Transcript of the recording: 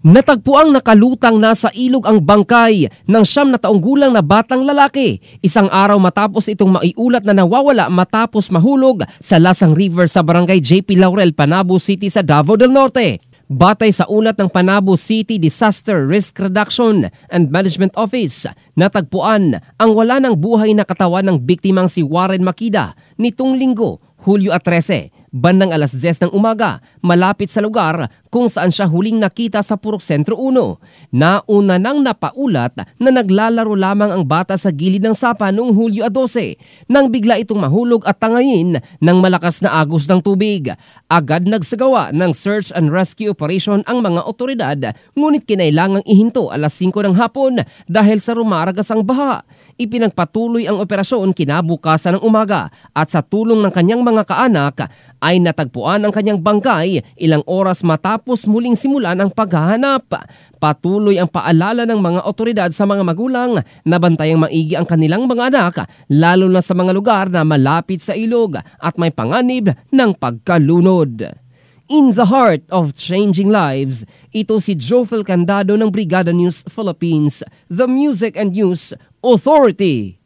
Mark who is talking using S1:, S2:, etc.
S1: Natagpuang nakalutang na sa ilog ang bangkay ng 9 na taong gulang na batang lalaki, isang araw matapos itong maiulat na nawawala matapos mahulog sa Lasang River sa barangay JP Laurel, Panabo City sa Davao del Norte. Batay sa ulat ng Panabo City Disaster Risk Reduction and Management Office, natagpuan ang wala ng buhay na katawan ng biktimang si Warren Makida nitong Linggo, Hulyo 13, bandang alas 10 ng umaga, malapit sa lugar kung saan siya huling nakita sa Purok Sentro 1. Nauna nang napaulat na naglalaro lamang ang bata sa gilid ng sapa noong Hulyo 12 nang bigla itong mahulog at tangayin ng malakas na agos ng tubig. Agad nagsagawa ng search and rescue operation ang mga otoridad, ngunit kinailangang ihinto alas 5 ng hapon dahil sa rumaragas ang baha. Ipinagpatuloy ang operasyon kinabukasan ng umaga at sa tulong ng kanyang mga kaanak ay natagpuan ang kanyang bangkay ilang oras matapos muling simulan ang paghahanap. Patuloy ang paalala ng mga otoridad sa mga magulang na bantayang maigi ang kanilang mga anak, lalo na sa mga lugar na malapit sa ilog at may panganib ng pagkalunod. In the heart of changing lives, ito si Jofel Candado ng Brigada News Philippines, the Music and News Authority.